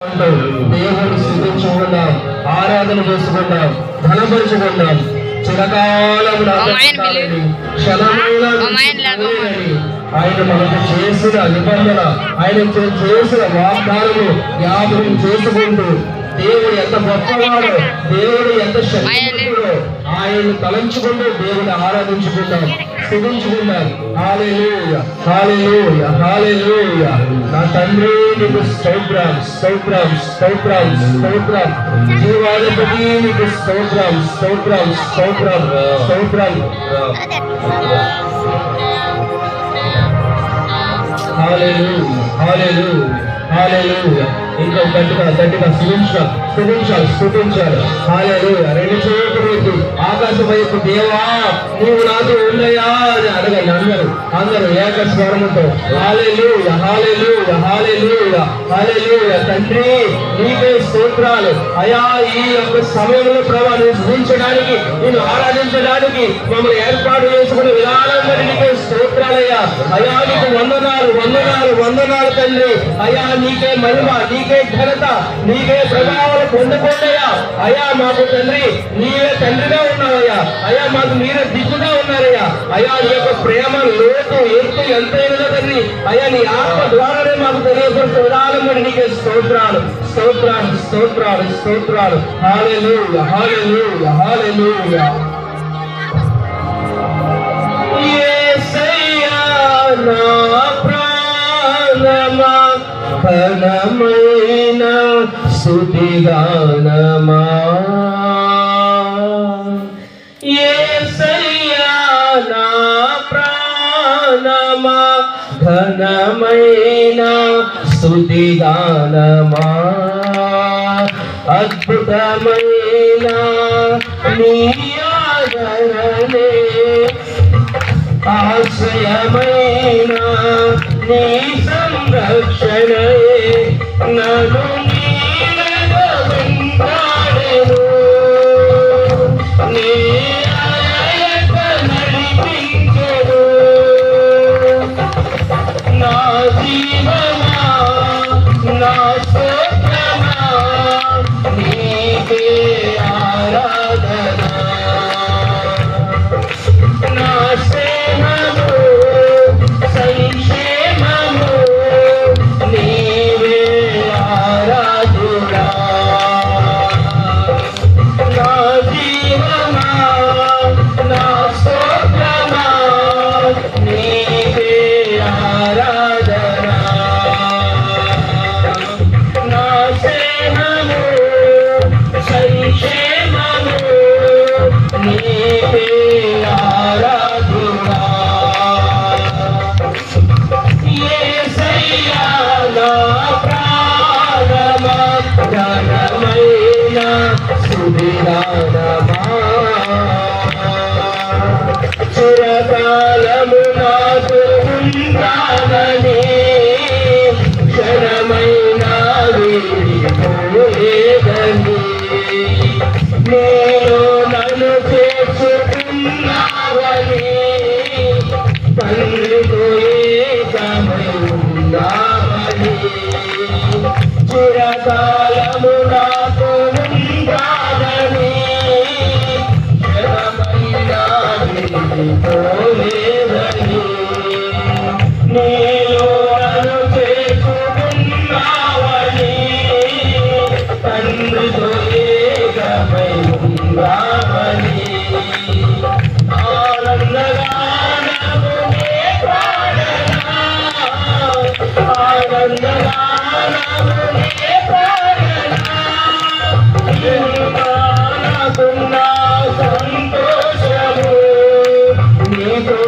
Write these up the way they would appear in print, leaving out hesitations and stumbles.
దేవుని స్థుతించుకుందాం, ఆరాధన చేసుకుందాం, ఘనపరుచుకుందాం. చిరకాలం ఆయన మనకు చేసిన నిబంధన, ఆయన చేసిన వాగ్దానము జ్ఞాపకం చేసుకుంటూ దేవుడు ఎంత గొప్పవాడో, దేవుడు ఎంత శక్తివంతుడో ఆయన్ని తలంచుకుంటూ దేవుని ఆరాధించుకుందాం, స్థుతించుకుందాం. హల్లెలూయా, హల్లెలూయా, హల్లెలూయా. నా తండ్రి నీకు స్తోత్రం, స్తోత్రం, స్తోత్రం, స్తోత్రం. జీవాధిపతి నీకు స్తోత్రం, స్తోత్రం, స్తోత్రం, స్తోత్రం. హల్లెలూయా, హల్లెలూయా, హల్లెలూయా. ఇంకా గట్టిగా స్తుతించాలి. హల్లెలూయా. రెండు చేతులు ఆకాశం వైపు, దేవా నీవు నాతో ఉన్నాయా అని అడగండి అందరూ ఏక స్వరముతో. హల్లెలూయా, హల్లెలూయా, హల్లెలూయా, హల్లెలూయా. తండ్రి నీకే స్తోత్రాలు అయా. ఈ యొక్క సమయంలో ప్రభావ స్థుతించడానికి, నేను ఆరాధించడానికి మమ్మల్ని ఏర్పాటు చేసుకునే విధానం నీకే స్తోత్రాలయ్యా. అయా నీకు వందనాలు, వందనాలు, వందనాలు తండ్రి. అయా నీకే మహిమ, నీకే ఘనత, నీకే ప్రభావాలు పొందుకోండియా. అయా మాకు తండ్రి నీవే తండ్రిగా ఉన్నావయ్యా. అయా మాకు మీరే దిక్కుగా ఉన్నారయ్యా. అయా నీ యొక్క ప్రేమ లోతు ఎత్తు ఎంతైనా తండ్రి అయా నీ ఆత్మ ద్వారానే మాకు తెలియపరుస్తున్న విధానం నీకే స్తోత్రాలు, స్తోత్రాలు, స్తోత్రాలు, స్తోత్రాలు. హల్లెలూయా, హల్లెలూయా, హల్లెలూయా. యేసయ్యా నా ప్రాణమా ఘనమైన స్తుతిగానమా. యేసయ్యా నా ప్రాణమా ఘనమైన స్తుతిగానమా. అద్భుతమైన నీ ఆదరణే, ఆశ్రయమైన నీ సంరక్షణయే నన్ను నీడగా వెంటాడెను. నీ అలయక నడిపించెను. నా జీవమా, నా స్తోత్రమా, నీకే ఆరాధన. నా క్షేమము, సంక్షేమము నీవే ఆరాధుడా. నా జీవమా, నా స్తోత్రమా, నీవే ఆరాధన. నా క్షేమము, సంక్షేమము నీవే ఆరాధుడా. యేసయ్యా నా ప్రాణమా ఘనమైన స్తుతిగానమా. చిరకాలము నాతో ఉంటానని క్షణమైన వీడిపోలేదని నేను నన్ను చేసుకున్నావని తండ్రితో ఏకమై ఉన్నావని. చిరకాలము నాతో ఉంటానని క్షణమైన వీడిపోలేదని నేను నన్ను చేసుకున్నావని తండ్రితో ఏకమై ఉన్నావని. ఆనందగానము నీ ప్రాణనా, ఆనందగానము నీ ప్రాణనా. నాకున్న సంతోషము నీతో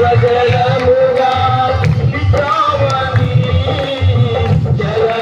జీవజలముగా నిత్యావని జల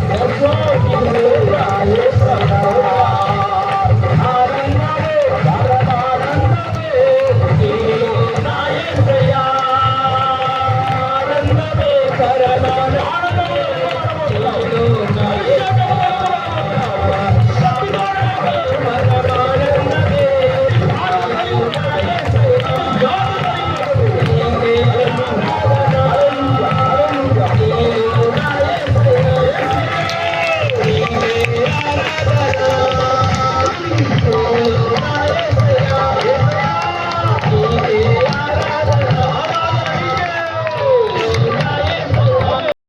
Let's go.